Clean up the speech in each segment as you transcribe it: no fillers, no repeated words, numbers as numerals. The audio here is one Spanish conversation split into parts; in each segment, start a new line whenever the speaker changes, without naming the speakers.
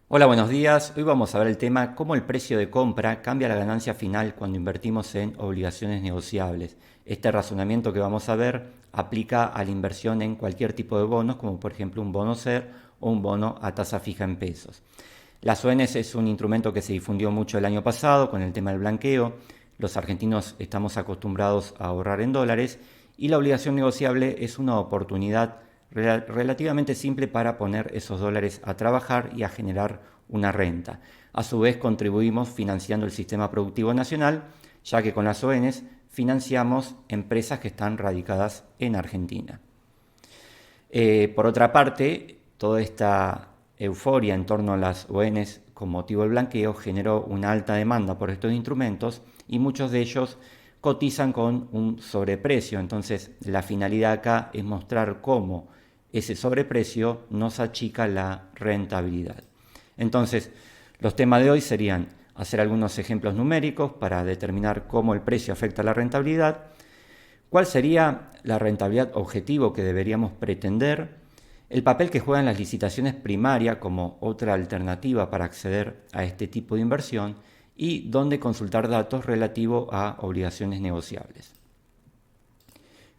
Hola, buenos días. Hoy vamos a ver el tema cómo el precio de compra cambia la ganancia final cuando invertimos en obligaciones negociables. Este razonamiento que vamos a ver aplica a la inversión en cualquier tipo de bonos, como por ejemplo un bono SER o un bono a tasa fija en pesos. Las ONs es un instrumento que se difundió mucho el año pasado con el tema del blanqueo. Los argentinos estamos acostumbrados a ahorrar en dólares y la obligación negociable es una oportunidad relativamente simple para poner esos dólares a trabajar y a generar una renta. A su vez contribuimos financiando el sistema productivo nacional, ya que con las ONs financiamos empresas que están radicadas en Argentina. Por otra parte, toda esta euforia en torno a las ONs con motivo del blanqueo generó una alta demanda por estos instrumentos y muchos de ellos cotizan con un sobreprecio. Entonces, la finalidad acá es mostrar cómo ese sobreprecio nos achica la rentabilidad. Entonces, los temas de hoy serían hacer algunos ejemplos numéricos para determinar cómo el precio afecta a la rentabilidad, cuál sería la rentabilidad objetivo que deberíamos pretender, el papel que juegan las licitaciones primarias como otra alternativa para acceder a este tipo de inversión y dónde consultar datos relativos a obligaciones negociables.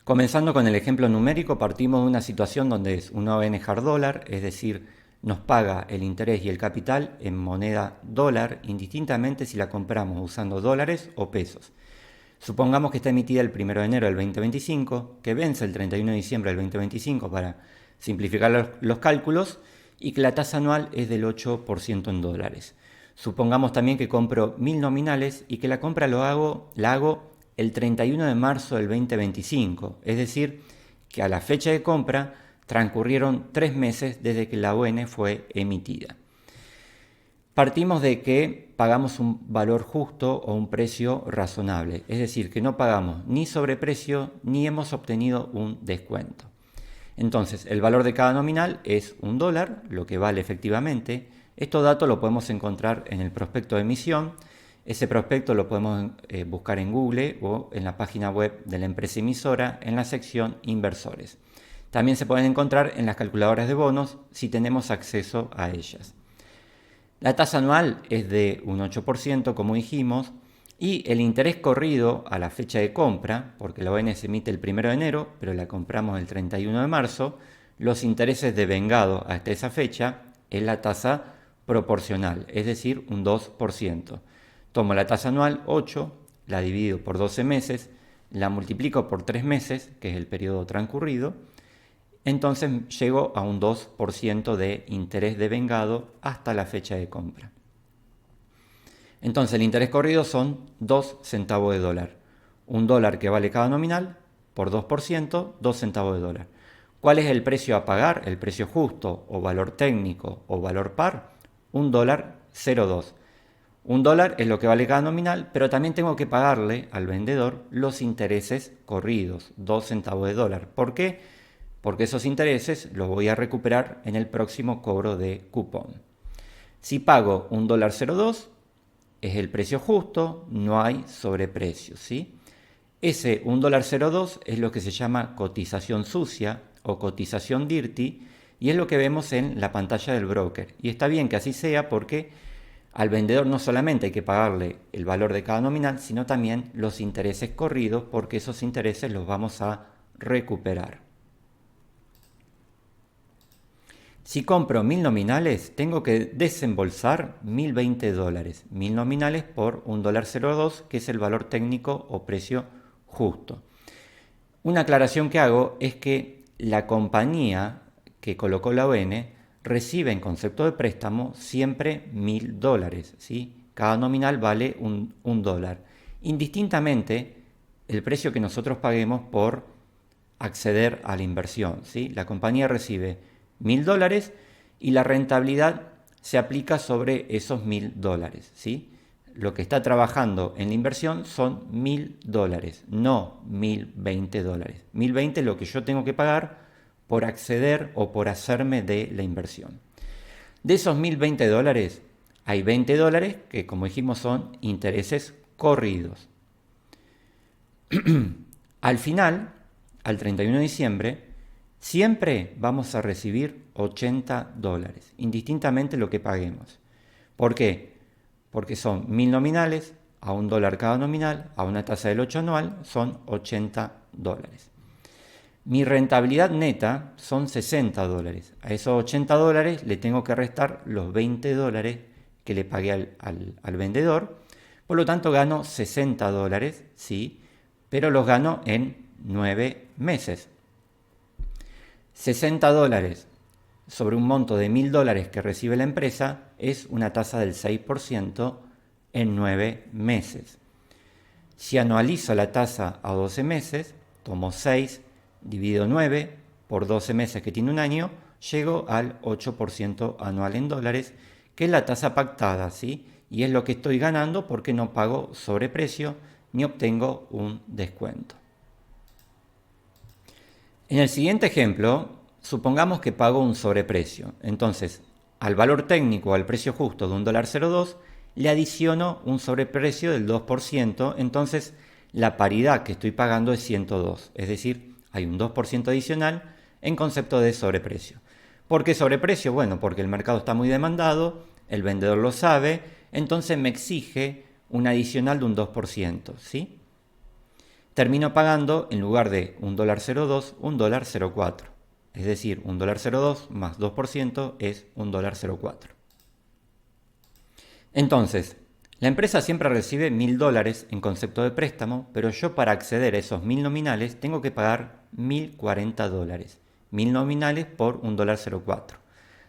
Comenzando con el ejemplo numérico, partimos de una situación donde es una ON hard dólar, es decir, nos paga el interés y el capital en moneda dólar, indistintamente si la compramos usando dólares o pesos. Supongamos que está emitida el 1 de enero del 2025, que vence el 31 de diciembre del 2025 para simplificar los cálculos, y que la tasa anual es del 8% en dólares. Supongamos también que compro 1000 nominales y que la compra la hago el 31 de marzo del 2025, es decir, que a la fecha de compra transcurrieron 3 meses desde que la ON fue emitida. Partimos de que pagamos un valor justo o un precio razonable, es decir, que no pagamos ni sobreprecio ni hemos obtenido un descuento. Entonces, el valor de cada nominal es $1, lo que vale efectivamente. Estos datos lo podemos encontrar en el prospecto de emisión. Ese prospecto lo podemos buscar en Google o en la página web de la empresa emisora en la sección Inversores. También se pueden encontrar en las calculadoras de bonos si tenemos acceso a ellas. La tasa anual es de un 8%, como dijimos, y el interés corrido a la fecha de compra, porque la ON se emite el 1 de enero, pero la compramos el 31 de marzo, los intereses devengado hasta esa fecha es la tasa proporcional, es decir, un 2%. Tomo la tasa anual 8, la divido por 12 meses, la multiplico por 3 meses, que es el periodo transcurrido, entonces llego a un 2% de interés devengado hasta la fecha de compra. Entonces el interés corrido son 2 centavos de dólar. Un dólar que vale cada nominal por 2%, 2 centavos de dólar. ¿Cuál es el precio a pagar? El precio justo o valor técnico o valor par. Un dólar 0,2. Un dólar es lo que vale cada nominal, pero también tengo que pagarle al vendedor los intereses corridos, 2 centavos de dólar. ¿Por qué? Porque esos intereses los voy a recuperar en el próximo cobro de cupón. Si pago un dólar 0,2, es el precio justo, no hay sobreprecio, ¿sí? Ese $1.02 es lo que se llama cotización sucia o cotización dirty y es lo que vemos en la pantalla del broker. Y está bien que así sea porque al vendedor no solamente hay que pagarle el valor de cada nominal, sino también los intereses corridos porque esos intereses los vamos a recuperar. Si compro 1000 nominales, tengo que desembolsar $1020. 1000 nominales por $1.02, que es el valor técnico o precio justo. Una aclaración que hago es que la compañía que colocó la ON recibe en concepto de préstamo siempre $1000, ¿sí? Cada nominal vale un dólar. Indistintamente, el precio que nosotros paguemos por acceder a la inversión, ¿sí? La compañía recibe $1000 y la rentabilidad se aplica sobre esos $1000, ¿sí? Lo que está trabajando en la inversión son $1000, no $1020. 1020 es lo que yo tengo que pagar por acceder o por hacerme de la inversión. De esos $1020 hay $20 que, como dijimos, son intereses corridos. Al final, al 31 de diciembre, siempre vamos a recibir 80 dólares, indistintamente lo que paguemos. ¿Por qué? Porque son 1000 nominales, a $1 cada nominal, a una tasa del 8 anual, son 80 dólares. Mi rentabilidad neta son 60 dólares. A esos 80 dólares le tengo que restar los 20 dólares que le pagué al vendedor. Por lo tanto, gano 60 dólares, sí, pero los gano en 9 meses. 60 dólares sobre un monto de 1000 dólares que recibe la empresa es una tasa del 6% en 9 meses. Si anualizo la tasa a 12 meses, tomo 6, divido 9 por 12 meses que tiene un año, llego al 8% anual en dólares, que es la tasa pactada, ¿sí? Y es lo que estoy ganando porque no pago sobreprecio ni obtengo un descuento. En el siguiente ejemplo, supongamos que pago un sobreprecio. Entonces, al valor técnico o al precio justo de $1.02, le adiciono un sobreprecio del 2%, entonces la paridad que estoy pagando es 102, es decir, hay un 2% adicional en concepto de sobreprecio. ¿Por qué sobreprecio? Bueno, porque el mercado está muy demandado, el vendedor lo sabe, entonces me exige un adicional de un 2%, ¿sí? Termino pagando, en lugar de $1.02, $1.04. Es decir, $1.02 más 2% es $1.04. Entonces, la empresa siempre recibe 1000 dólares en concepto de préstamo, pero yo para acceder a esos 1000 nominales tengo que pagar 1040 dólares. 1000 nominales por $1.04.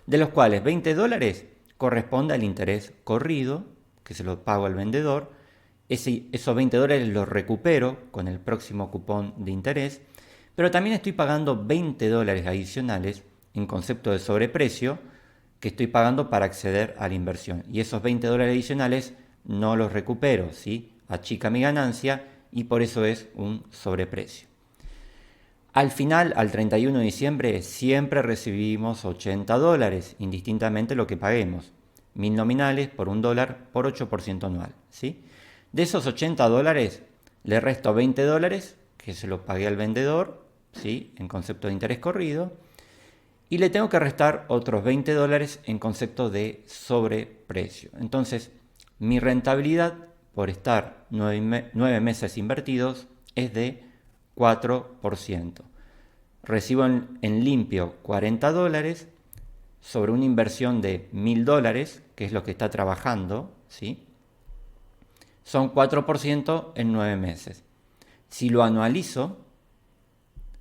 De los cuales 20 dólares corresponde al interés corrido, que se lo pago al vendedor. Esos 20 dólares los recupero con el próximo cupón de interés, pero también estoy pagando 20 dólares adicionales en concepto de sobreprecio que estoy pagando para acceder a la inversión. Y esos 20 dólares adicionales no los recupero, ¿sí? Achica mi ganancia y por eso es un sobreprecio. Al final, al 31 de diciembre, siempre recibimos 80 dólares, indistintamente lo que paguemos. 1000 nominales por $1 por 8% anual, ¿sí? De esos 80 dólares, le resto 20 dólares, que se lo pagué al vendedor, ¿sí? En concepto de interés corrido, y le tengo que restar otros 20 dólares en concepto de sobreprecio. Entonces, mi rentabilidad por estar 9 meses invertidos es de 4%. Recibo en limpio 40 dólares sobre una inversión de 1000 dólares, que es lo que está trabajando, ¿sí? Son 4% en 9 meses. Si lo anualizo,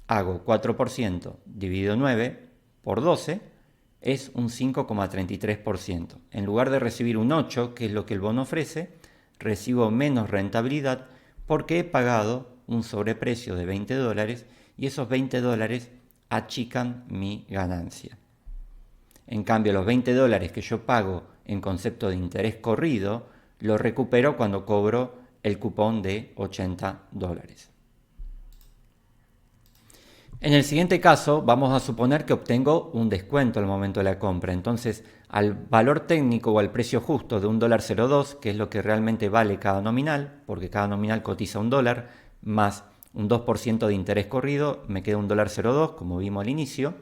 hago 4% dividido 9 por 12, es un 5,33%. En lugar de recibir un 8, que es lo que el bono ofrece, recibo menos rentabilidad porque he pagado un sobreprecio de 20 dólares y esos 20 dólares achican mi ganancia. En cambio, los 20 dólares que yo pago en concepto de interés corrido, lo recupero cuando cobro el cupón de 80 dólares. En el siguiente caso, vamos a suponer que obtengo un descuento al momento de la compra. Entonces, al valor técnico o al precio justo de $1.02, que es lo que realmente vale cada nominal, porque cada nominal cotiza $1, más un 2% de interés corrido, me queda $1.02, como vimos al inicio.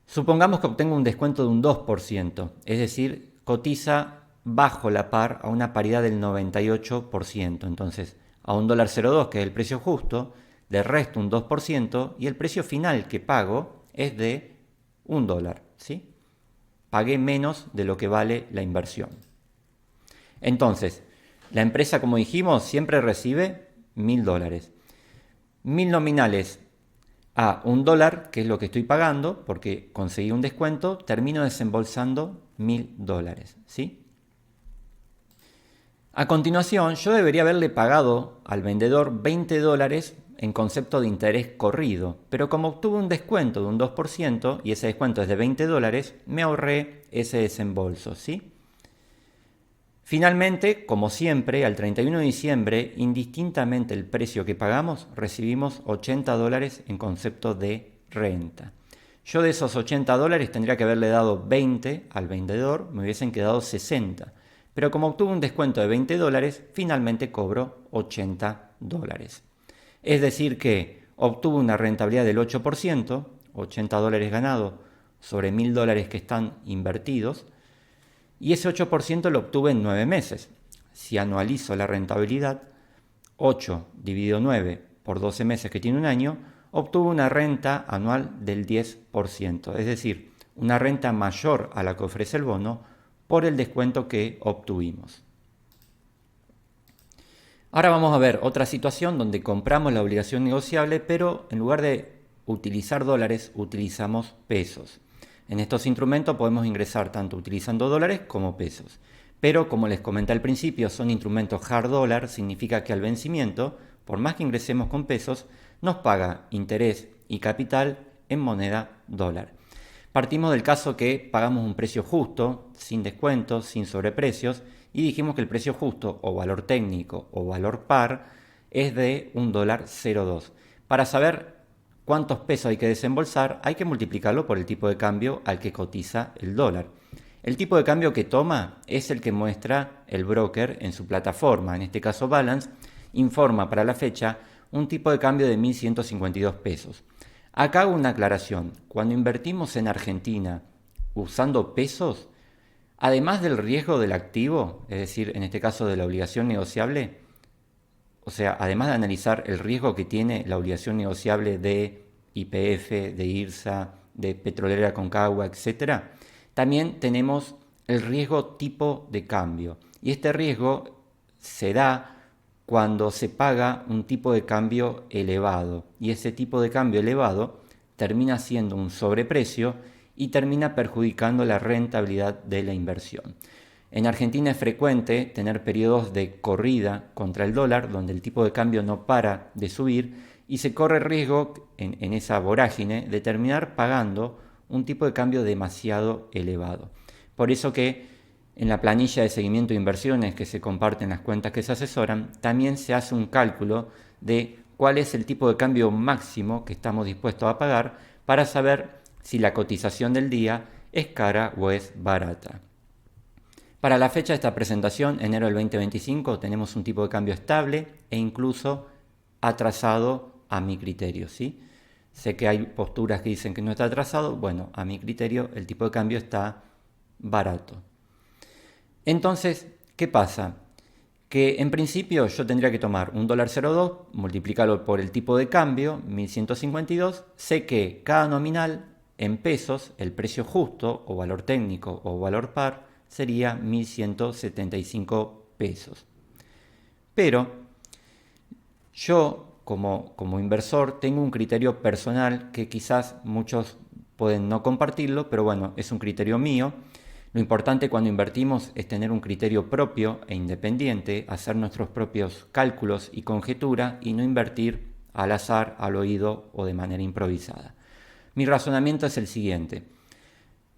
Supongamos que obtengo un descuento de un 2%, es decir, cotiza bajo la par a una paridad del 98%. Entonces, a $1.02, que es el precio justo, le resto un 2% y el precio final que pago es de $1, ¿sí? Pagué menos de lo que vale la inversión. Entonces, la empresa, como dijimos, siempre recibe 1000 dólares. 1000 nominales a $1, que es lo que estoy pagando, porque conseguí un descuento, termino desembolsando 1000 dólares, ¿sí? A continuación, yo debería haberle pagado al vendedor 20 dólares en concepto de interés corrido, pero como obtuve un descuento de un 2% y ese descuento es de 20 dólares, me ahorré ese desembolso, ¿sí? Finalmente, como siempre, al 31 de diciembre, indistintamente el precio que pagamos, recibimos 80 dólares en concepto de renta. Yo de esos 80 dólares tendría que haberle dado 20 al vendedor, me hubiesen quedado 60. Pero como obtuve un descuento de 20 dólares, finalmente cobro 80 dólares. Es decir que obtuve una rentabilidad del 8%, $80 ganado sobre $1000 que están invertidos, y ese 8% lo obtuve en 9 meses. Si anualizo la rentabilidad, 8 dividido 9 por 12 meses que tiene un año, obtuve una renta anual del 10%, es decir, una renta mayor a la que ofrece el bono por el descuento que obtuvimos. Ahora vamos a ver otra situación donde compramos la obligación negociable, pero en lugar de utilizar dólares, utilizamos pesos. En estos instrumentos podemos ingresar tanto utilizando dólares como pesos. Pero como les comenté al principio, son instrumentos hard dollar, significa que al vencimiento, por más que ingresemos con pesos, nos paga interés y capital en moneda dólar. Partimos del caso que pagamos un precio justo, sin descuentos, sin sobreprecios, y dijimos que el precio justo o valor técnico o valor par es de $1.02. Para saber cuántos pesos hay que desembolsar, hay que multiplicarlo por el tipo de cambio al que cotiza el dólar. El tipo de cambio que toma es el que muestra el broker en su plataforma, en este caso Balance, informa para la fecha un tipo de cambio de 1.152 pesos. Acá hago una aclaración. Cuando invertimos en Argentina usando pesos, además del riesgo del activo, es decir, en este caso de la obligación negociable, o sea, además de analizar el riesgo que tiene la obligación negociable de YPF, de IRSA, de Petrolera Concagua, etc., también tenemos el riesgo tipo de cambio. Y este riesgo se da cuando se paga un tipo de cambio elevado. Y ese tipo de cambio elevado termina siendo un sobreprecio y termina perjudicando la rentabilidad de la inversión. En Argentina es frecuente tener periodos de corrida contra el dólar, donde el tipo de cambio no para de subir y se corre riesgo en esa vorágine de terminar pagando un tipo de cambio demasiado elevado. Por eso que en la planilla de seguimiento de inversiones que se comparten en las cuentas que se asesoran, también se hace un cálculo de cuál es el tipo de cambio máximo que estamos dispuestos a pagar para saber si la cotización del día es cara o es barata. Para la fecha de esta presentación, enero del 2025, tenemos un tipo de cambio estable e incluso atrasado a mi criterio, ¿sí? Sé que hay posturas que dicen que no está atrasado. Bueno, a mi criterio el tipo de cambio está barato. Entonces, ¿qué pasa? Que en principio yo tendría que tomar $1.02, multiplicarlo por el tipo de cambio, 1152. Sé que cada nominal en pesos, el precio justo o valor técnico o valor par, sería 1.175 pesos. Pero yo como inversor tengo un criterio personal que quizás muchos pueden no compartirlo, pero bueno, es un criterio mío. Lo importante cuando invertimos es tener un criterio propio e independiente, hacer nuestros propios cálculos y conjetura y no invertir al azar, al oído o de manera improvisada. Mi razonamiento es el siguiente.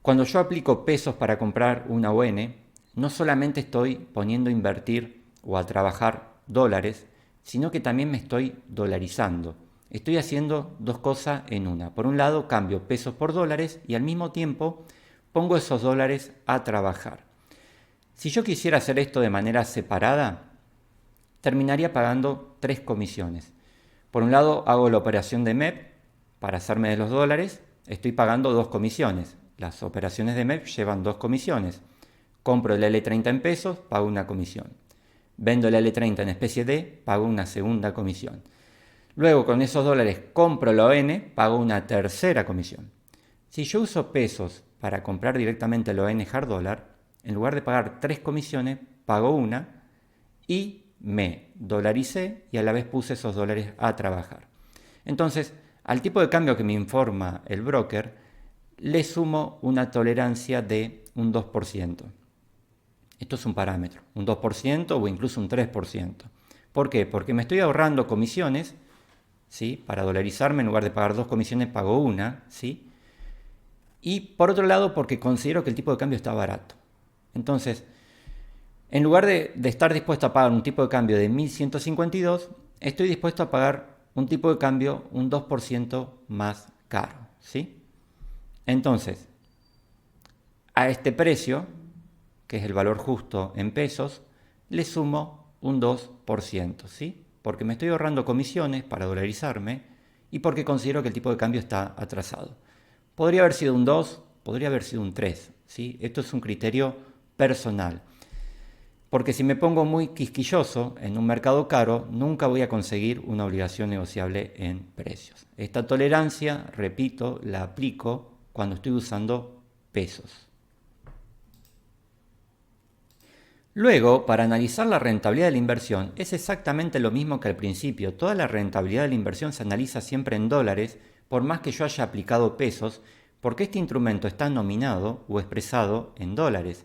Cuando yo aplico pesos para comprar una ON, no solamente estoy poniendo a invertir o a trabajar dólares, sino que también me estoy dolarizando. Estoy haciendo dos cosas en una. Por un lado, cambio pesos por dólares y al mismo tiempo pongo esos dólares a trabajar. Si yo quisiera hacer esto de manera separada, terminaría pagando 3 comisiones. Por un lado, hago la operación de MEP para hacerme de los dólares, estoy pagando 2 comisiones. Las operaciones de MEP llevan 2 comisiones. Compro el L30 en pesos, pago una comisión. Vendo el L30 en especie D, pago una segunda comisión. Luego con esos dólares compro la ON, pago una tercera comisión. Si yo uso pesos para comprar directamente la ON hard dollar, en lugar de pagar 3 comisiones, pago una y me dolaricé y a la vez puse esos dólares a trabajar. Entonces, al tipo de cambio que me informa el broker, le sumo una tolerancia de un 2%. Esto es un parámetro, un 2% o incluso un 3%. ¿Por qué? Porque me estoy ahorrando comisiones, ¿sí? Para dolarizarme, en lugar de pagar 2 comisiones, pago una, ¿sí? Y por otro lado, porque considero que el tipo de cambio está barato. Entonces, en lugar de estar dispuesto a pagar un tipo de cambio de 1.152, estoy dispuesto a pagar un tipo de cambio un 2% más caro, ¿sí? Entonces, a este precio, que es el valor justo en pesos, le sumo un 2%, ¿sí? Porque me estoy ahorrando comisiones para dolarizarme y porque considero que el tipo de cambio está atrasado. Podría haber sido un 2, podría haber sido un 3, ¿sí? Esto es un criterio personal. Porque si me pongo muy quisquilloso en un mercado caro, nunca voy a conseguir una obligación negociable en precios. Esta tolerancia, repito, la aplico cuando estoy usando pesos. Luego, para analizar la rentabilidad de la inversión, es exactamente lo mismo que al principio. Toda la rentabilidad de la inversión se analiza siempre en dólares, por más que yo haya aplicado pesos, porque este instrumento está nominado o expresado en dólares.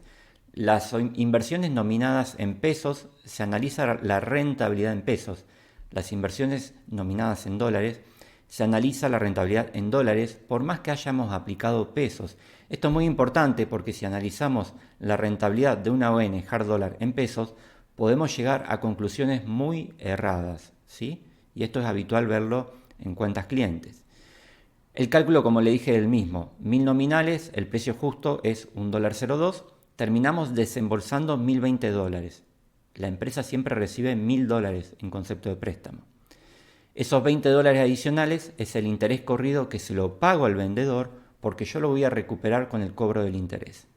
Las inversiones nominadas en pesos se analiza la rentabilidad en pesos. Las inversiones nominadas en dólares se analiza la rentabilidad en dólares por más que hayamos aplicado pesos. Esto es muy importante porque si analizamos la rentabilidad de una ON hard dollar en pesos, podemos llegar a conclusiones muy erradas, ¿sí? Y esto es habitual verlo en cuentas clientes. El cálculo, como le dije, es el mismo. 1000 nominales, el precio justo es $1.02. Terminamos desembolsando $1020. La empresa siempre recibe $1000 en concepto de préstamo. Esos $20 adicionales es el interés corrido que se lo pago al vendedor porque yo lo voy a recuperar con el cobro del interés.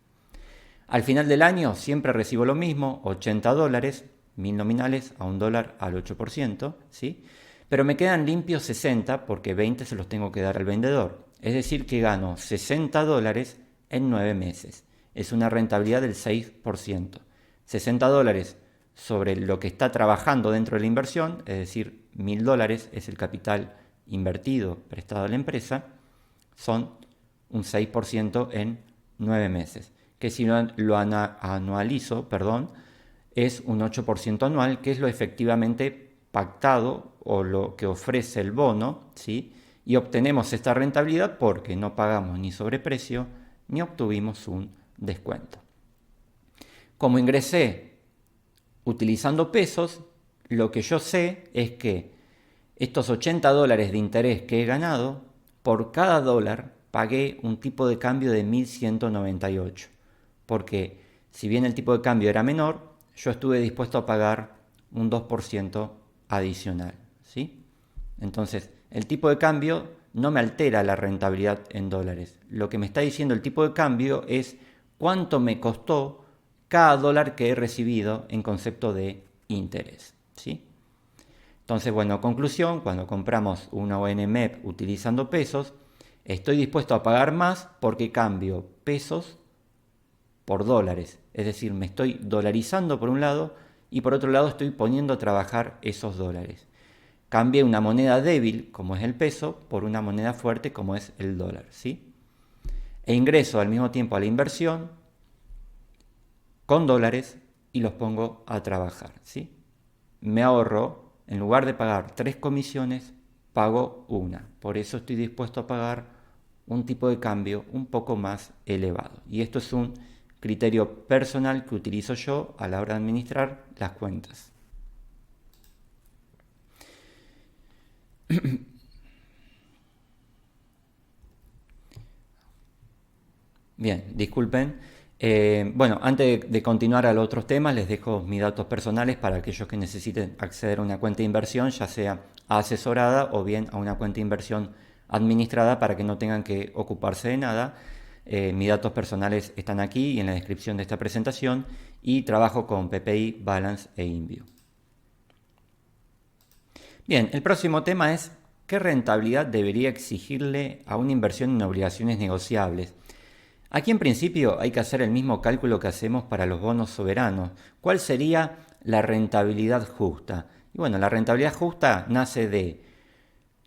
Al final del año siempre recibo lo mismo, $80, 1000 nominales a $1 al 8%, ¿sí? Pero me quedan limpios 60 porque 20 se los tengo que dar al vendedor. Es decir, que gano $60 en 9 meses. Es una rentabilidad del 6%. $60 sobre lo que está trabajando dentro de la inversión, es decir, $1000 es el capital invertido prestado a la empresa, son un 6% en 9 meses. Que si lo anualizo, es un 8% anual, que es lo efectivamente pactado o lo que ofrece el bono, ¿sí? Y obtenemos esta rentabilidad porque no pagamos ni sobreprecio ni obtuvimos un descuento. Como ingresé utilizando pesos, lo que yo sé es que estos $80 de interés que he ganado, por cada dólar pagué un tipo de cambio de 1198. Porque si bien el tipo de cambio era menor, yo estuve dispuesto a pagar un 2% adicional, ¿sí? Entonces, el tipo de cambio no me altera la rentabilidad en dólares. Lo que me está diciendo el tipo de cambio es cuánto me costó cada dólar que he recibido en concepto de interés, ¿sí? Entonces, bueno, conclusión, cuando compramos una ON MEP utilizando pesos, estoy dispuesto a pagar más porque cambio pesos por dólares. Es decir, me estoy dolarizando por un lado y por otro lado estoy poniendo a trabajar esos dólares. Cambié una moneda débil, como es el peso, por una moneda fuerte, como es el dólar, ¿sí? E ingreso al mismo tiempo a la inversión con dólares y los pongo a trabajar, ¿sí? Me ahorro, en lugar de pagar 3 comisiones, pago una. Por eso estoy dispuesto a pagar un tipo de cambio un poco más elevado. Y esto es un criterio personal que utilizo yo a la hora de administrar las cuentas. Bien, disculpen. Bueno, antes de continuar a los otros temas, les dejo mis datos personales para aquellos que necesiten acceder a una cuenta de inversión, ya sea asesorada o bien a una cuenta de inversión administrada para que no tengan que ocuparse de nada. Mis datos personales están aquí y en la descripción de esta presentación y trabajo con PPI, Balance e Inview. Bien, el próximo tema es ¿qué rentabilidad debería exigirle a una inversión en obligaciones negociables? Aquí en principio hay que hacer el mismo cálculo que hacemos para los bonos soberanos. ¿Cuál sería la rentabilidad justa? Y bueno, la rentabilidad justa nace de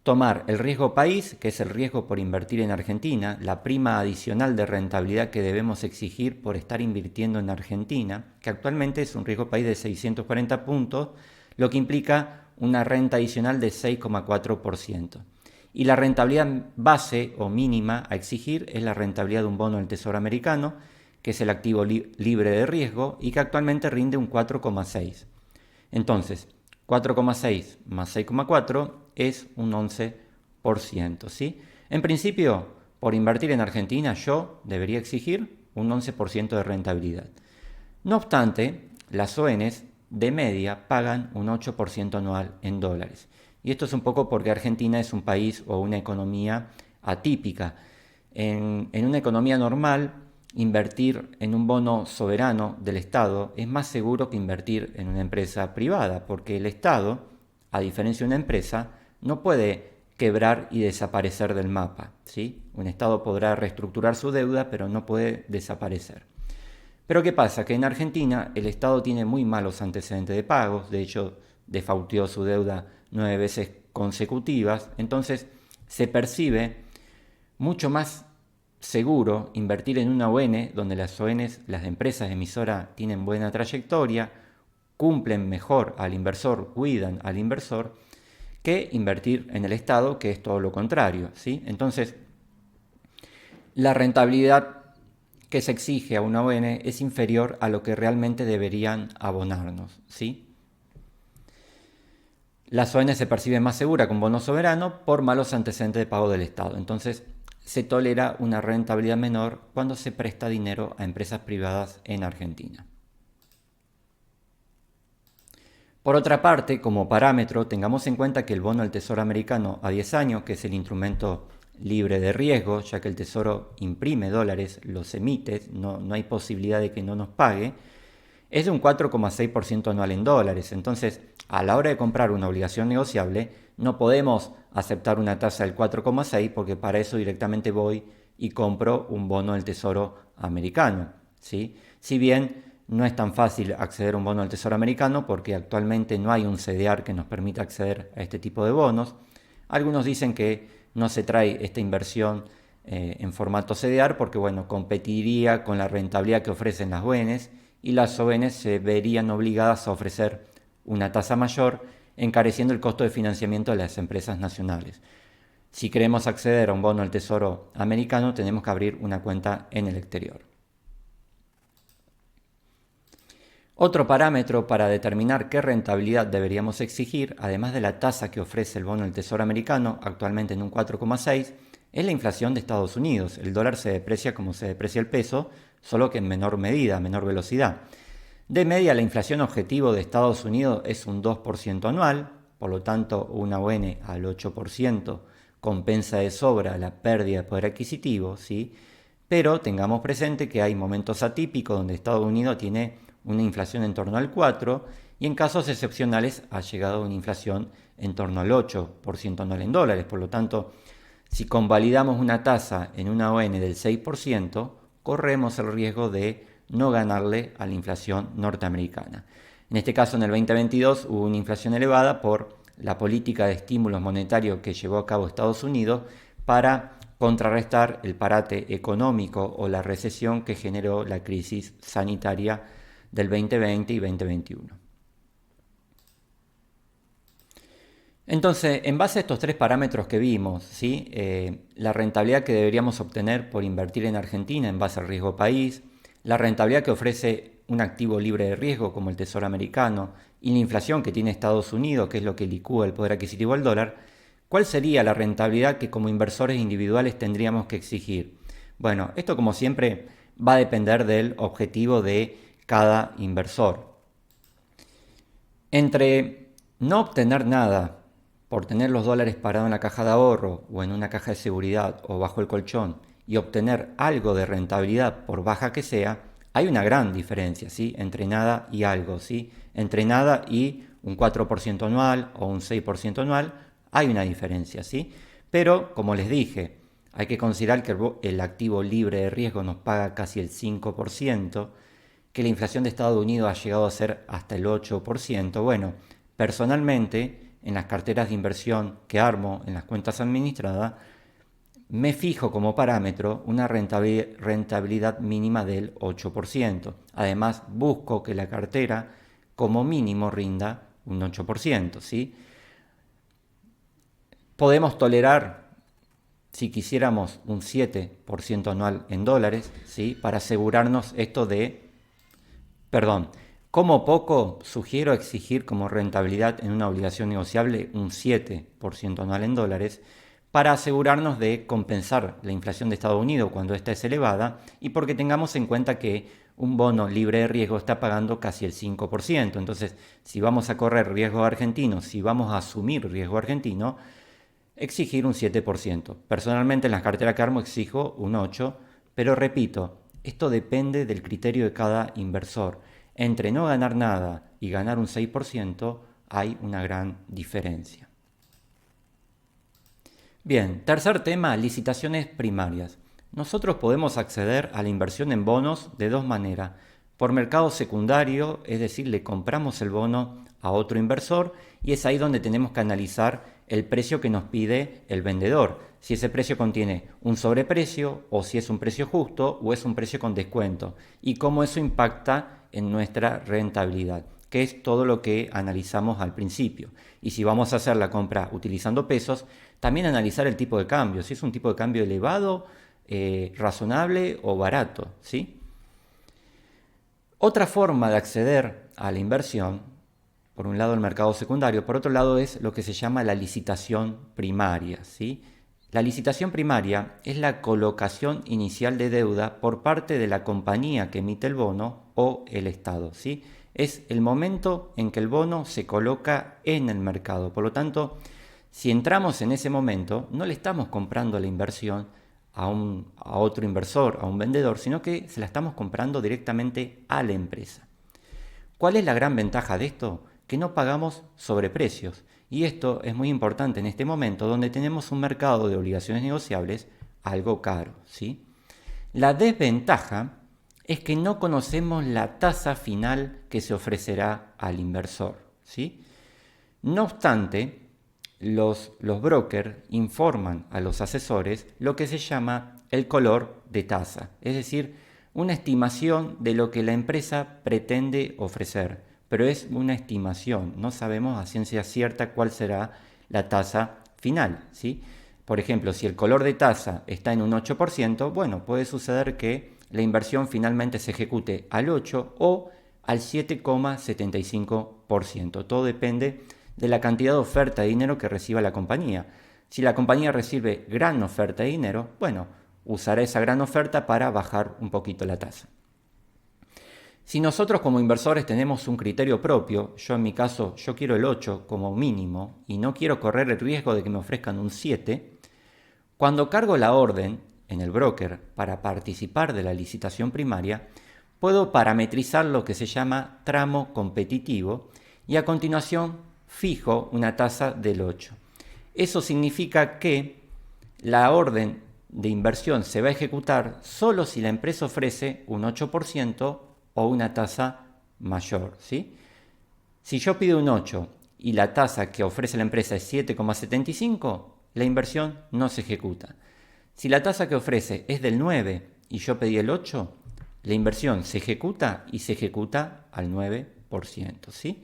tomar el riesgo país, que es el riesgo por invertir en Argentina, la prima adicional de rentabilidad que debemos exigir por estar invirtiendo en Argentina, que actualmente es un riesgo país de 640 puntos, lo que implica una renta adicional de 6,4%. Y la rentabilidad base o mínima a exigir es la rentabilidad de un bono del Tesoro americano, que es el activo libre de riesgo y que actualmente rinde un 4,6. Entonces, 4,6 más 6,4 es un 11%, ¿sí? En principio, por invertir en Argentina, yo debería exigir un 11% de rentabilidad. No obstante, las ONs de media pagan un 8% anual en dólares. Y esto es un poco porque Argentina es un país o una economía atípica. En una economía normal, invertir en un bono soberano del Estado es más seguro que invertir en una empresa privada, porque el Estado, a diferencia de una empresa, no puede quebrar y desaparecer del mapa, ¿sí? Un Estado podrá reestructurar su deuda, pero no puede desaparecer. Pero ¿qué pasa? Que en Argentina el Estado tiene muy malos antecedentes de pagos, de hecho defaultió su deuda 9 veces consecutivas, entonces se percibe mucho más seguro invertir en una ON, donde las ONs, las empresas emisoras, tienen buena trayectoria, cumplen mejor al inversor, cuidan al inversor, que invertir en el Estado, que es todo lo contrario, ¿sí? Entonces, la rentabilidad que se exige a una ON es inferior a lo que realmente deberían abonarnos, ¿sí? Las ON se perciben más seguras con bono soberano por malos antecedentes de pago del Estado. Entonces, se tolera una rentabilidad menor cuando se presta dinero a empresas privadas en Argentina. Por otra parte, como parámetro, tengamos en cuenta que el bono del Tesoro americano a 10 años, que es el instrumento libre de riesgo, ya que el Tesoro imprime dólares, los emite, no hay posibilidad de que no nos pague, es de un 4,6% anual en dólares. Entonces, a la hora de comprar una obligación negociable, no podemos aceptar una tasa del 4,6% porque para eso directamente voy y compro un bono del Tesoro americano, ¿sí? Si bien no es tan fácil acceder a un bono del Tesoro americano porque actualmente no hay un CDR que nos permita acceder a este tipo de bonos. Algunos dicen que no se trae esta inversión en formato CDR porque bueno, competiría con la rentabilidad que ofrecen las ONs y las ONs se verían obligadas a ofrecer una tasa mayor, encareciendo el costo de financiamiento de las empresas nacionales. Si queremos acceder a un bono del Tesoro americano, tenemos que abrir una cuenta en el exterior. Otro parámetro para determinar qué rentabilidad deberíamos exigir, además de la tasa que ofrece el bono del Tesoro americano, actualmente en un 4,6, es la inflación de Estados Unidos. El dólar se deprecia como se deprecia el peso, solo que en menor medida, menor velocidad. De media, la inflación objetivo de Estados Unidos es un 2% anual, por lo tanto una ON al 8% compensa de sobra la pérdida de poder adquisitivo, ¿sí? Pero tengamos presente que hay momentos atípicos donde Estados Unidos tiene una inflación en torno al 4% y en casos excepcionales ha llegado a una inflación en torno al 8% anual en dólares. Por lo tanto, si convalidamos una tasa en una ON del 6%, corremos el riesgo de no ganarle a la inflación norteamericana. En este caso, en el 2022 hubo una inflación elevada por la política de estímulos monetarios que llevó a cabo Estados Unidos para contrarrestar el parate económico o la recesión que generó la crisis sanitaria del 2020 y 2021. Entonces, en base a estos tres parámetros que vimos, ¿sí? La rentabilidad que deberíamos obtener por invertir en Argentina en base al riesgo país, la rentabilidad que ofrece un activo libre de riesgo como el Tesoro americano y la inflación que tiene Estados Unidos, que es lo que licúa el poder adquisitivo del dólar, ¿cuál sería la rentabilidad que como inversores individuales tendríamos que exigir? Bueno, esto como siempre va a depender del objetivo de cada inversor. Entre no obtener nada por tener los dólares parados en la caja de ahorro o en una caja de seguridad o bajo el colchón y obtener algo de rentabilidad por baja que sea, hay una gran diferencia, ¿sí? Entre nada y algo, ¿sí? Entre nada y un 4% anual o un 6% anual, hay una diferencia, ¿sí? Pero, como les dije, hay que considerar que el activo libre de riesgo nos paga casi el 5%, que la inflación de Estados Unidos ha llegado a ser hasta el 8%. Bueno, personalmente, en las carteras de inversión que armo, en las cuentas administradas, me fijo como parámetro una rentabilidad mínima del 8%. Además, busco que la cartera como mínimo rinda un 8%, ¿sí? Podemos tolerar, si quisiéramos, un 7% anual en dólares, ¿sí? Para asegurarnos esto de... Perdón, como poco sugiero exigir como rentabilidad en una obligación negociable un 7% anual en dólares para asegurarnos de compensar la inflación de Estados Unidos cuando ésta es elevada y porque tengamos en cuenta que un bono libre de riesgo está pagando casi el 5%. Entonces, si vamos a correr riesgo argentino, si vamos a asumir riesgo argentino, exigir un 7%. Personalmente en las carteras que armo exijo un 8%, pero repito, esto depende del criterio de cada inversor. Entre no ganar nada y ganar un 6% hay una gran diferencia. Bien, tercer tema, licitaciones primarias. Nosotros podemos acceder a la inversión en bonos de dos maneras. Por mercado secundario, es decir, le compramos el bono a otro inversor y es ahí donde tenemos que analizar el precio que nos pide el vendedor. Si ese precio contiene un sobreprecio o si es un precio justo o es un precio con descuento y cómo eso impacta en nuestra rentabilidad, que es todo lo que analizamos al principio. Y si vamos a hacer la compra utilizando pesos, también analizar el tipo de cambio, si es un tipo de cambio elevado, razonable o barato, ¿sí? Otra forma de acceder a la inversión, por un lado el mercado secundario, por otro lado es lo que se llama la licitación primaria, ¿sí? La licitación primaria es la colocación inicial de deuda por parte de la compañía que emite el bono o el Estado, ¿sí? Es el momento en que el bono se coloca en el mercado. Por lo tanto, si entramos en ese momento, no le estamos comprando la inversión a otro inversor, a un vendedor, sino que se la estamos comprando directamente a la empresa. ¿Cuál es la gran ventaja de esto? Que no pagamos sobreprecios. Y esto es muy importante en este momento donde tenemos un mercado de obligaciones negociables algo caro, ¿sí? La desventaja es que no conocemos la tasa final que se ofrecerá al inversor, ¿sí? No obstante, los brokers informan a los asesores lo que se llama el color de tasa, es decir, una estimación de lo que la empresa pretende ofrecer, pero es una estimación, no sabemos a ciencia cierta cuál será la tasa final, ¿sí? Por ejemplo, si el color de tasa está en un 8%, bueno, puede suceder que la inversión finalmente se ejecute al 8 o al 7,75%. Todo depende de la cantidad de oferta de dinero que reciba la compañía. Si la compañía recibe gran oferta de dinero, bueno, usará esa gran oferta para bajar un poquito la tasa. Si nosotros como inversores tenemos un criterio propio, yo en mi caso, yo quiero el 8 como mínimo y no quiero correr el riesgo de que me ofrezcan un 7, cuando cargo la orden en el broker para participar de la licitación primaria, puedo parametrizar lo que se llama tramo competitivo y a continuación fijo una tasa del 8. Eso significa que la orden de inversión se va a ejecutar solo si la empresa ofrece un 8% o una tasa mayor, ¿sí? Si yo pido un 8 y la tasa que ofrece la empresa es 7,75, la inversión no se ejecuta. Si la tasa que ofrece es del 9 y yo pedí el 8, la inversión se ejecuta y se ejecuta al 9%, ¿sí?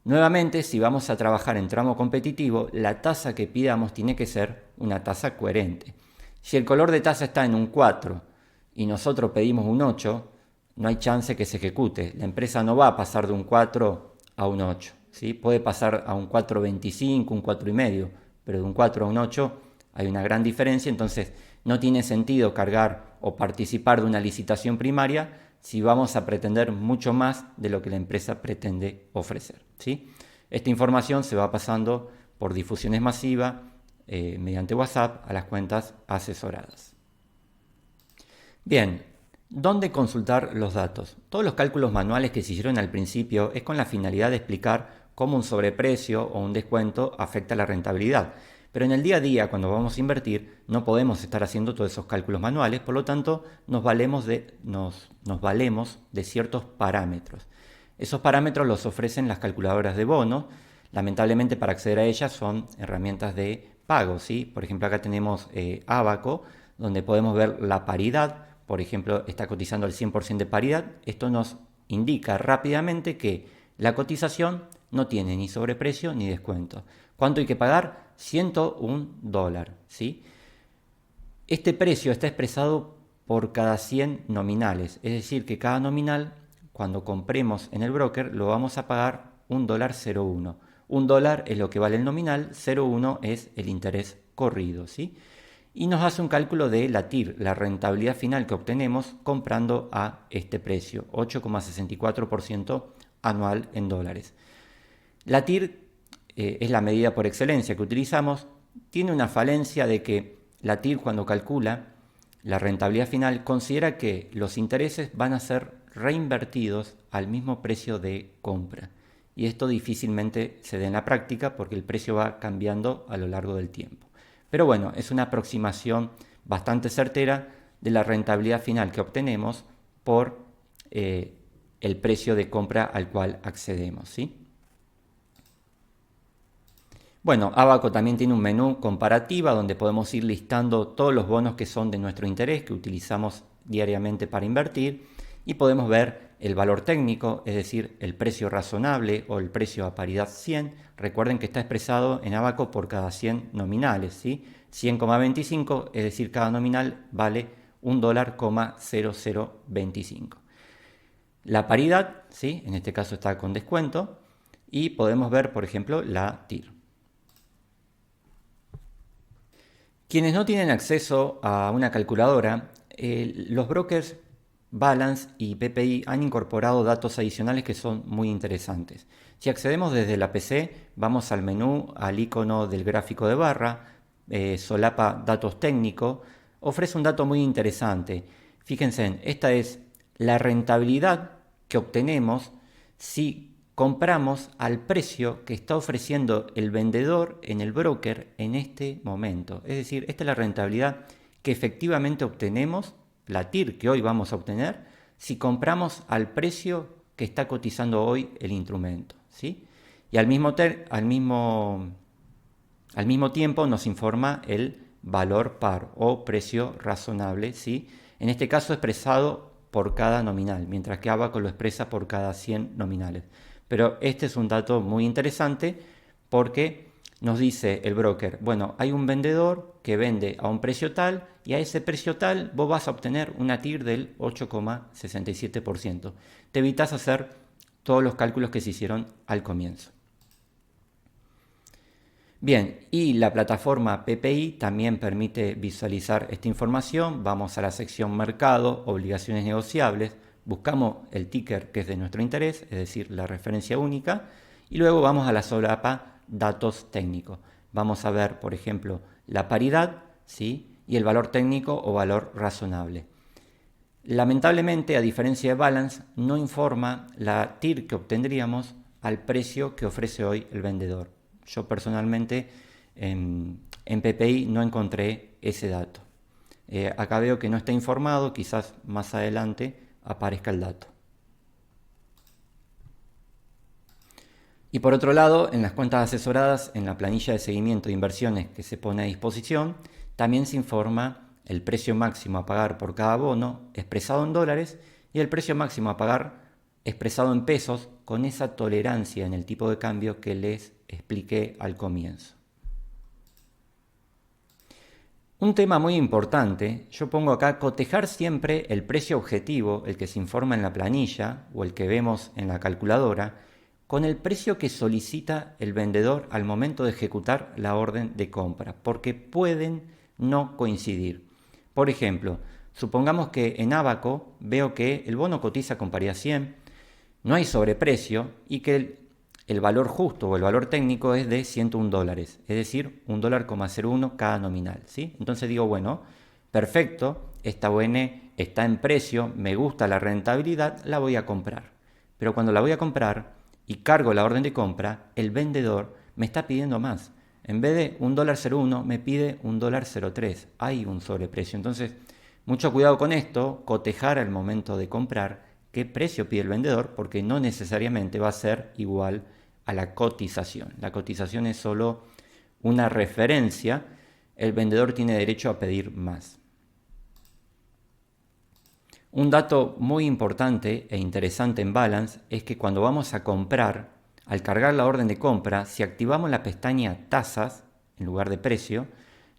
Nuevamente, si vamos a trabajar en tramo competitivo, la tasa que pidamos tiene que ser una tasa coherente. Si el color de tasa está en un 4 y nosotros pedimos un 8, no hay chance que se ejecute. La empresa no va a pasar de un 4 a un 8, ¿sí? Puede pasar a un 4,25, un 4,5, pero de un 4 a un 8 hay una gran diferencia, entonces no tiene sentido cargar o participar de una licitación primaria si vamos a pretender mucho más de lo que la empresa pretende ofrecer, ¿sí? Esta información se va pasando por difusiones masivas mediante WhatsApp a las cuentas asesoradas. Bien, ¿dónde consultar los datos? Todos los cálculos manuales que se hicieron al principio es con la finalidad de explicar cómo un sobreprecio o un descuento afecta la rentabilidad. Pero en el día a día, cuando vamos a invertir, no podemos estar haciendo todos esos cálculos manuales, por lo tanto nos valemos de ciertos parámetros. Esos parámetros los ofrecen las calculadoras de bonos. Lamentablemente, para acceder a ellas son herramientas de pago, ¿sí? Por ejemplo, acá tenemos Abaco, donde podemos ver la paridad. Por ejemplo, está cotizando al 100% de paridad. Esto nos indica rápidamente que la cotización no tiene ni sobreprecio ni descuento. ¿Cuánto hay que pagar? $101, ¿sí? Este precio está expresado por cada 100 nominales, es decir, que cada nominal, cuando compremos en el broker, lo vamos a pagar $1.01. $1 es lo que vale el nominal, 0,1 es el interés corrido, ¿sí? y nos hace un cálculo de la TIR, la rentabilidad final que obtenemos comprando a este precio, 8,64% anual en dólares. La TIR es la medida por excelencia que utilizamos. Tiene una falencia de que la TIR, cuando calcula la rentabilidad final, considera que los intereses van a ser reinvertidos al mismo precio de compra. Y esto difícilmente se da en la práctica porque el precio va cambiando a lo largo del tiempo. Pero bueno, es una aproximación bastante certera de la rentabilidad final que obtenemos por el precio de compra al cual accedemos, ¿sí? Bueno, Abaco también tiene un menú comparativa donde podemos ir listando todos los bonos que son de nuestro interés, que utilizamos diariamente para invertir, y podemos ver el valor técnico, es decir, el precio razonable o el precio a paridad 100. Recuerden que está expresado en Abaco por cada 100 nominales, ¿sí? 100,25, es decir, cada nominal vale $1,0025. La paridad, ¿sí? En este caso está con descuento, y podemos ver, por ejemplo, la TIR. Quienes no tienen acceso a una calculadora, los brokers Balance y PPI han incorporado datos adicionales que son muy interesantes. Si accedemos desde la PC, vamos al menú, al icono del gráfico de barra, solapa datos técnicos, ofrece un dato muy interesante. Fíjense, esta es la rentabilidad que obtenemos si compramos al precio que está ofreciendo el vendedor en el broker en este momento. Es decir, esta es la rentabilidad que efectivamente obtenemos, la TIR que hoy vamos a obtener, si compramos al precio que está cotizando hoy el instrumento, ¿sí? Y al mismo tiempo nos informa el valor par o precio razonable, ¿sí? En este caso expresado por cada nominal, mientras que Abaco lo expresa por cada 100 nominales. Pero este es un dato muy interesante porque nos dice el broker, bueno, hay un vendedor que vende a un precio tal y a ese precio tal vos vas a obtener una TIR del 8,67%. Te evitas hacer todos los cálculos que se hicieron al comienzo. Bien, y la plataforma PPI también permite visualizar esta información. Vamos a la sección Mercado, Obligaciones Negociables, buscamos el ticker que es de nuestro interés, es decir, la referencia única, y luego vamos a la solapa Datos Técnicos. Vamos a ver, por ejemplo, la paridad, ¿sí? Y el valor técnico o valor razonable. Lamentablemente, a diferencia de Balance, no informa la TIR que obtendríamos al precio que ofrece hoy el vendedor. Yo personalmente en PPI no encontré ese dato. Acá veo que no está informado, quizás más adelante aparezca el dato. Y por otro lado, en las cuentas asesoradas, en la planilla de seguimiento de inversiones que se pone a disposición, también se informa el precio máximo a pagar por cada bono expresado en dólares y el precio máximo a pagar expresado en pesos, con esa tolerancia en el tipo de cambio que les expliqué al comienzo. Un tema muy importante, yo pongo acá cotejar siempre el precio objetivo, el que se informa en la planilla o el que vemos en la calculadora, con el precio que solicita el vendedor al momento de ejecutar la orden de compra, porque pueden no coincidir. Por ejemplo, supongamos que en Abaco veo que el bono cotiza con paridad 100, no hay sobreprecio y que el valor justo o el valor técnico es de $101, es decir, $1,01 cada nominal, ¿sí? Entonces digo, bueno, perfecto, esta ON está en precio, me gusta la rentabilidad, la voy a comprar. Pero cuando la voy a comprar y cargo la orden de compra, el vendedor me está pidiendo más. En vez de $1,01 me pide $1,03. Hay un sobreprecio. Entonces, mucho cuidado con esto, cotejar al momento de comprar qué precio pide el vendedor, porque no necesariamente va a ser igual a la cotización. La cotización es solo una referencia, el vendedor tiene derecho a pedir más. Un dato muy importante e interesante en Balance es que cuando vamos a comprar, al cargar la orden de compra, si activamos la pestaña tasas en lugar de precio,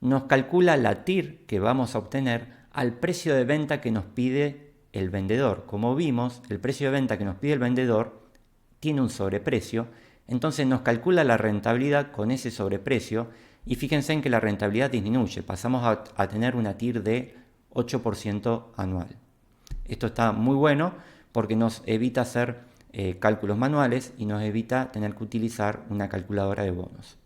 nos calcula la TIR que vamos a obtener al precio de venta que nos pide el vendedor. Como vimos, el precio de venta que nos pide el vendedor tiene un sobreprecio, entonces nos calcula la rentabilidad con ese sobreprecio y fíjense en que la rentabilidad disminuye, pasamos a tener una TIR de 8% anual. Esto está muy bueno porque nos evita hacer cálculos manuales y nos evita tener que utilizar una calculadora de bonos.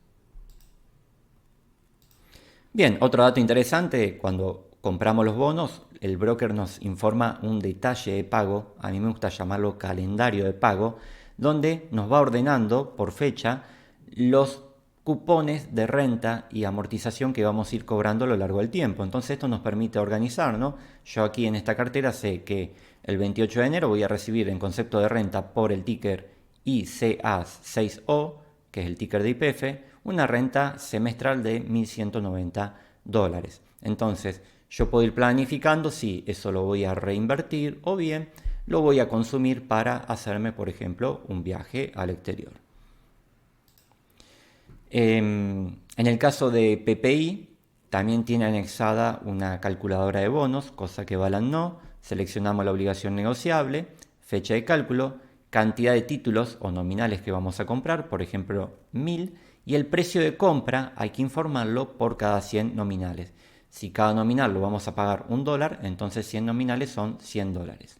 Bien, otro dato interesante, cuando compramos los bonos, el broker nos informa un detalle de pago, a mí me gusta llamarlo calendario de pago, donde nos va ordenando por fecha los cupones de renta y amortización que vamos a ir cobrando a lo largo del tiempo. Entonces esto nos permite organizarnos. Yo aquí en esta cartera sé que el 28 de enero voy a recibir en concepto de renta por el ticker ICA6O, que es el ticker de YPF, una renta semestral de $1.190. Entonces yo puedo ir planificando si eso lo voy a reinvertir o bien lo voy a consumir para hacerme, por ejemplo, un viaje al exterior. En el caso de PPI, también tiene anexada una calculadora de bonos, cosa que Balan no. Seleccionamos la obligación negociable, fecha de cálculo, cantidad de títulos o nominales que vamos a comprar, por ejemplo 1000, y el precio de compra hay que informarlo por cada 100 nominales. Si cada nominal lo vamos a pagar $1, entonces 100 nominales son $100.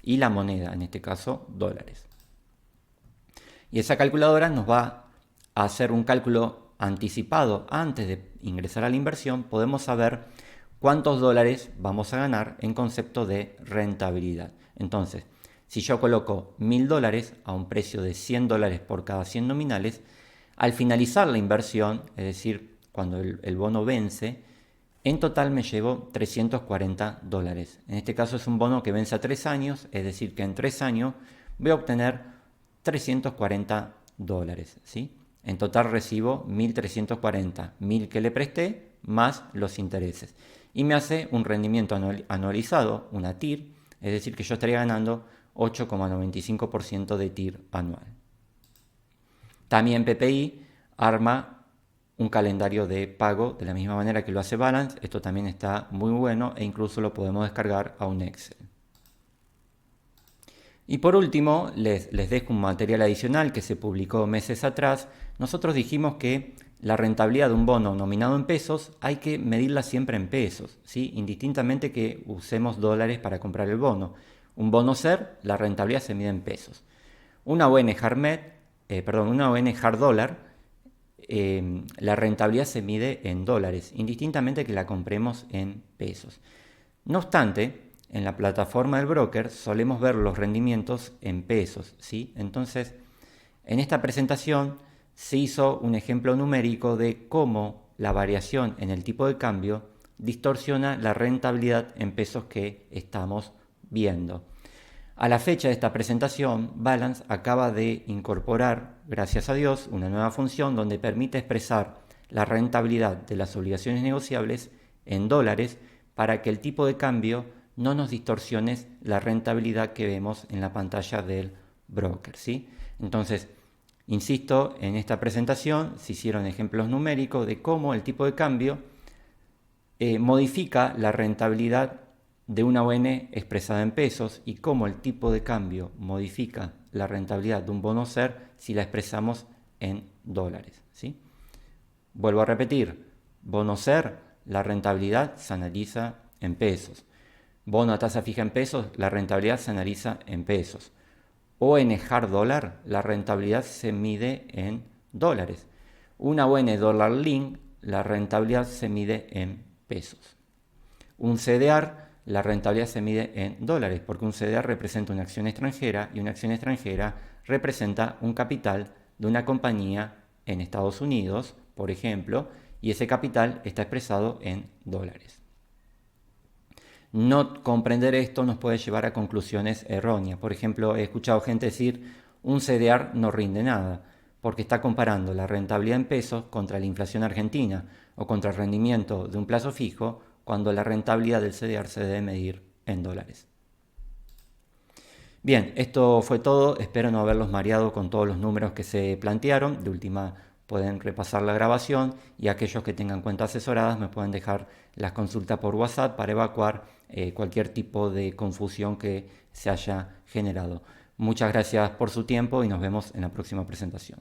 Y la moneda, en este caso, dólares. Y esa calculadora nos va a hacer un cálculo anticipado antes de ingresar a la inversión. Podemos saber cuántos dólares vamos a ganar en concepto de rentabilidad. Entonces, si yo coloco $1000 a un precio de $100 por cada 100 nominales, al finalizar la inversión, es decir, cuando el bono vence, en total me llevo $340. En este caso es un bono que vence a 3 años, es decir, que en 3 años voy a obtener $340, ¿sí? En total recibo 1.340, 1.000 que le presté más los intereses. Y me hace un rendimiento anualizado, una TIR, es decir, que yo estaría ganando 8,95% de TIR anual. También PPI arma un calendario de pago de la misma manera que lo hace Balance. Esto también está muy bueno e incluso lo podemos descargar a un Excel. Y por último, les dejo un material adicional que se publicó meses atrás. Nosotros dijimos que la rentabilidad de un bono nominado en pesos hay que medirla siempre en pesos, ¿sí? Indistintamente que usemos dólares para comprar el bono. Un bono SER, la rentabilidad se mide en pesos. Una ON Hard Dollar, la rentabilidad se mide en dólares, indistintamente que la compremos en pesos. No obstante, en la plataforma del broker solemos ver los rendimientos en pesos, ¿sí? Entonces, en esta presentación se hizo un ejemplo numérico de cómo la variación en el tipo de cambio distorsiona la rentabilidad en pesos que estamos viendo. A la fecha de esta presentación, Balance acaba de incorporar, gracias a Dios, una nueva función donde permite expresar la rentabilidad de las obligaciones negociables en dólares para que el tipo de cambio no nos distorsione la rentabilidad que vemos en la pantalla del broker, ¿sí? Entonces, insisto, en esta presentación se hicieron ejemplos numéricos de cómo el tipo de cambio modifica la rentabilidad de una ON expresada en pesos y cómo el tipo de cambio modifica la rentabilidad de un bono SER si la expresamos en dólares, ¿sí? Vuelvo a repetir, bono SER, la rentabilidad se analiza en pesos. Bono a tasa fija en pesos, la rentabilidad se analiza en pesos. ON Hard Dollar, la rentabilidad se mide en dólares. Una ON Dollar Link, la rentabilidad se mide en pesos. Un CDR, la rentabilidad se mide en dólares, porque un CDR representa una acción extranjera y una acción extranjera representa un capital de una compañía en Estados Unidos, por ejemplo, y ese capital está expresado en dólares. No comprender esto nos puede llevar a conclusiones erróneas. Por ejemplo, he escuchado gente decir un CDR no rinde nada, porque está comparando la rentabilidad en pesos contra la inflación argentina o contra el rendimiento de un plazo fijo, cuando la rentabilidad del CDR se debe medir en dólares. Bien, esto fue todo. Espero no haberlos mareado con todos los números que se plantearon. De última, pueden repasar la grabación y aquellos que tengan cuentas asesoradas me pueden dejar las consultas por WhatsApp para evacuar cualquier tipo de confusión que se haya generado. Muchas gracias por su tiempo y nos vemos en la próxima presentación.